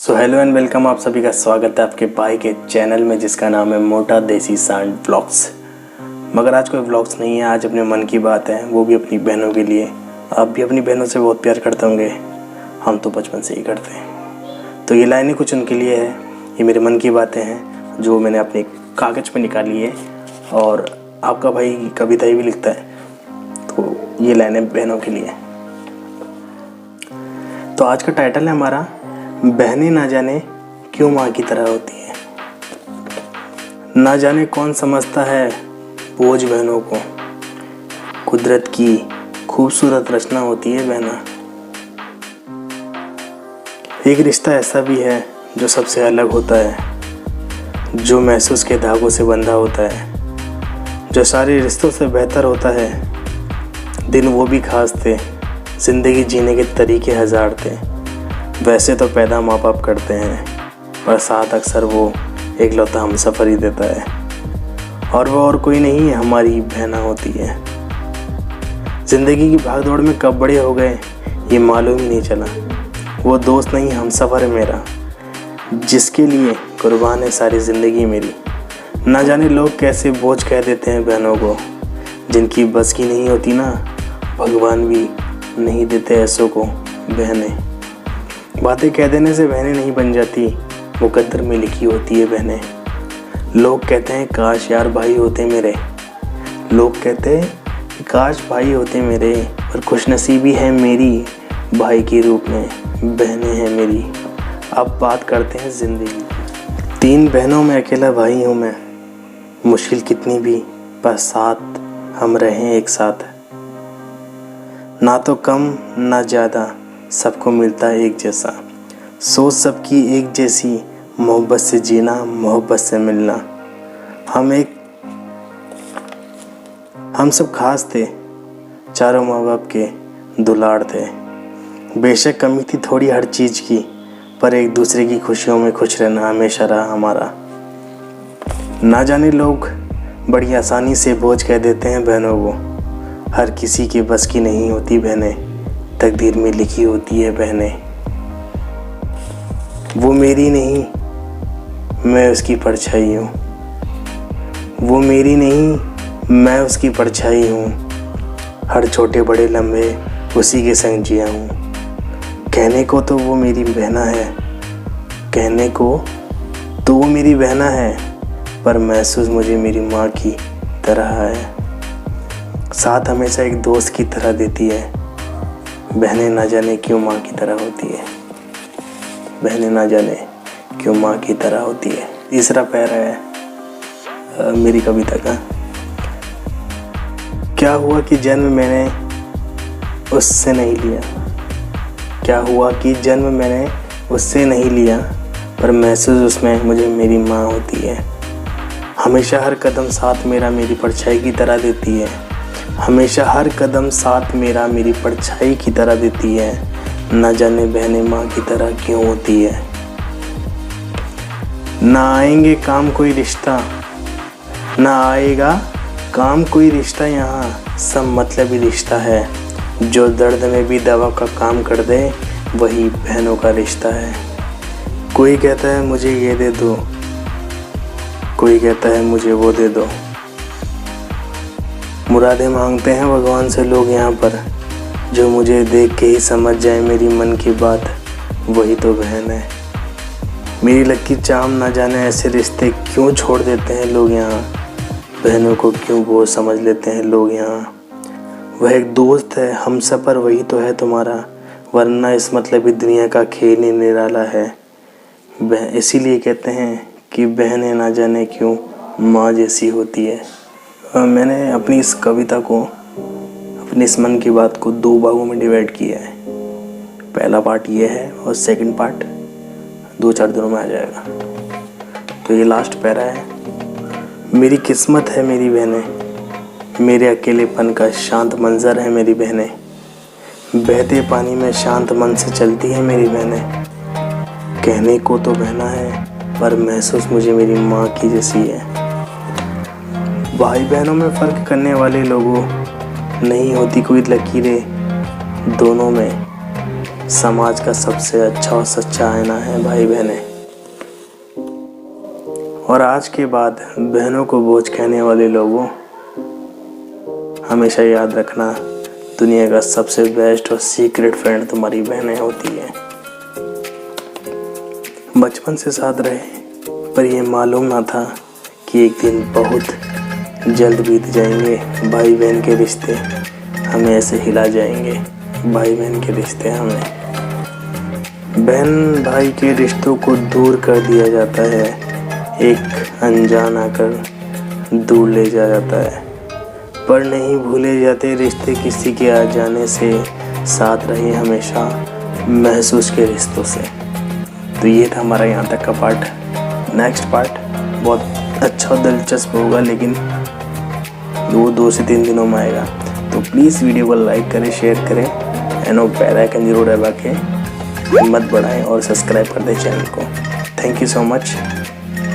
So hello and welcome, आप सभी का स्वागत है आपके भाई के चैनल में जिसका नाम है मोटा देसी सांड व्लॉग्स। मगर आज कोई व्लॉग्स नहीं है, आज अपने मन की बात है, वो भी अपनी बहनों के लिए। आप भी अपनी बहनों से बहुत प्यार करते होंगे, हम तो बचपन से ही करते हैं। तो ये लाइनें कुछ उनके लिए है, ये मेरे मन की बातें हैं जो मैंने अपने कागज़ पर निकाली है। और आपका भाई कविताएँ भी लिखता है, तो ये लाइनें बहनों के लिए। तो आज का टाइटल है हमारा, बहनें ना जाने क्यों माँ की तरह होती हैं। ना जाने कौन समझता है बोझ बहनों को, कुदरत की खूबसूरत रचना होती है बहना। एक रिश्ता ऐसा भी है जो सबसे अलग होता है, जो महसूस के धागों से बंधा होता है, जो सारे रिश्तों से बेहतर होता है। दिन वो भी खास थे, जिंदगी जीने के तरीके हजार थे। वैसे तो पैदा माँ बाप करते हैं, पर साथ अक्सर वो एकलौता हमसफर ही देता है। और वो और कोई नहीं है, हमारी बहना होती है। ज़िंदगी की भागदौड़ में कब बड़े हो गए ये मालूम ही नहीं चला। वो दोस्त नहीं हमसफर है मेरा, जिसके लिए कुर्बान है सारी ज़िंदगी मेरी। ना जाने लोग कैसे बोझ कह देते हैं बहनों को, जिनकी बस की नहीं होती ना, भगवान भी नहीं देते ऐसों को बहनें। बातें कह देने से बहनें नहीं बन जाती, मुकद्दर में लिखी होती है बहनें। लोग कहते हैं काश यार भाई होते मेरे, लोग कहते हैं काश भाई होते मेरे, पर खुशनसीबी है मेरी, भाई के रूप में बहनें हैं मेरी। अब बात करते हैं ज़िंदगी। 3 बहनों में अकेला भाई हूँ मैं, मुश्किल कितनी भी पर साथ हम रहें एक साथ। ना तो कम ना ज़्यादा, सबको मिलता है एक जैसा। सोच सबकी एक जैसी, मोहब्बत से जीना मोहब्बत से मिलना। हम सब खास थे, चारों माँ बाप के दुलार थे। बेशक कमी थी थोड़ी हर चीज़ की, पर एक दूसरे की खुशियों में खुश रहना हमेशा रहा हमारा। ना जाने लोग बड़ी आसानी से बोझ कह देते हैं बहनों को, हर किसी के बस की नहीं होती बहनें, तकदीर में लिखी होती है बहनें। वो मेरी नहीं, मैं उसकी परछाई हूँ। वो मेरी नहीं, मैं उसकी परछाई हूँ। हर छोटे बड़े लम्हे उसी के संग जिया हूँ। कहने को तो वो मेरी बहना है, कहने को तो वो मेरी बहना है, पर महसूस मुझे मेरी माँ की तरह है। साथ हमेशा एक दोस्त की तरह देती है। बहनें ना जाने क्यों माँ की तरह होती है, बहनें ना जाने क्यों माँ की तरह होती है। तीसरा पैरा है मेरी कविता का। क्या हुआ कि जन्म मैंने उससे नहीं लिया, क्या हुआ कि जन्म मैंने उससे नहीं लिया, पर महसूस उसमें मुझे मेरी माँ होती है। हमेशा हर कदम साथ मेरा मेरी परछाई की तरह देती है। हमेशा हर कदम साथ मेरा मेरी परछाई की तरह देती है। ना जाने बहनें माँ की तरह क्यों होती है। ना आएंगे काम कोई रिश्ता, ना आएगा काम कोई रिश्ता, यहाँ सब मतलबी रिश्ता है। जो दर्द में भी दवा का काम कर दे, वही बहनों का रिश्ता है। कोई कहता है मुझे ये दे दो, कोई कहता है मुझे वो दे दो। मुरादें मांगते हैं भगवान से लोग यहाँ पर, जो मुझे देख के ही समझ जाए मेरी मन की बात, वही तो बहन है। मेरी लकीर चाम ना जाने ऐसे रिश्ते क्यों छोड़ देते हैं लोग यहाँ, बहनों को क्यों बोझ समझ लेते हैं लोग यहाँ। वह एक दोस्त है हमसफर, वही तो है तुम्हारा, वरना इस मतलबी दुनिया का खेल ही निराला है। इसीलिए कहते हैं कि बहनें ना जाने क्यों माँ जैसी होती है। मैंने अपनी इस कविता को, अपनी इस मन की बात को 2 भागों में डिवाइड किया है। पहला पार्ट ये है और सेकंड पार्ट 2-4 दिनों में आ जाएगा। तो ये लास्ट पैरा है। मेरी किस्मत है मेरी बहनें, मेरे अकेलेपन का शांत मंजर है मेरी बहनें। बहते पानी में शांत मन से चलती है मेरी बहनें। कहने को तो बहना है, पर महसूस मुझे मेरी माँ की जैसी है। भाई बहनों में फ़र्क करने वाले लोगों नहीं होती कोई लकीरें दोनों में, समाज का सबसे अच्छा और सच्चा आईना है भाई बहनें। और आज के बाद बहनों को बोझ कहने वाले लोगों, हमेशा याद रखना, दुनिया का सबसे बेस्ट और सीक्रेट फ्रेंड तुम्हारी बहनें होती हैं। बचपन से साथ रहे, पर ये मालूम ना था कि एक दिन बहुत जल्द बीत जाएंगे। भाई बहन के रिश्ते हमें ऐसे हिला जाएंगे। भाई बहन के रिश्ते हमें, बहन भाई के रिश्तों को दूर कर दिया जाता है, एक अनजान आकर दूर ले जाता है, पर नहीं भूले जाते रिश्ते किसी के आ जाने से। साथ रहे हमेशा महसूस के रिश्तों से। तो ये था हमारा यहाँ तक का पार्ट। नेक्स्ट पार्ट बहुत अच्छा और दिलचस्प होगा, लेकिन वो 2 से 3 दिनों में आएगा। तो प्लीज़ वीडियो को लाइक करें, शेयर करें एंड बेल आइकन जरूर दबा के हिम्मत बढ़ाएं और सब्सक्राइब कर दें चैनल को। Thank you so much.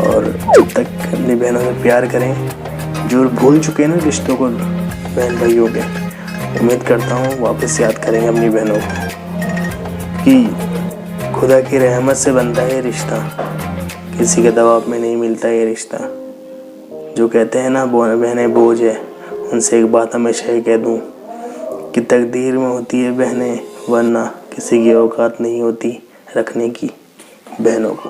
और जब तक अपनी बहनों से प्यार करें, जो भूल चुके हैं ना रिश्तों को बहन भाइयों के, उम्मीद करता हूँ वापस याद करेंगे अपनी बहनों को कि खुदा की रहमत से बनता है ये रिश्ता, किसी के दबाव में नहीं मिलता ये रिश्ता। जो कहते हैं ना बहनें बोझ है, उनसे एक बात हमेशा ही कह दूँ कि तकदीर में होती है बहनें, वरना किसी की औकात नहीं होती रखने की बहनों को।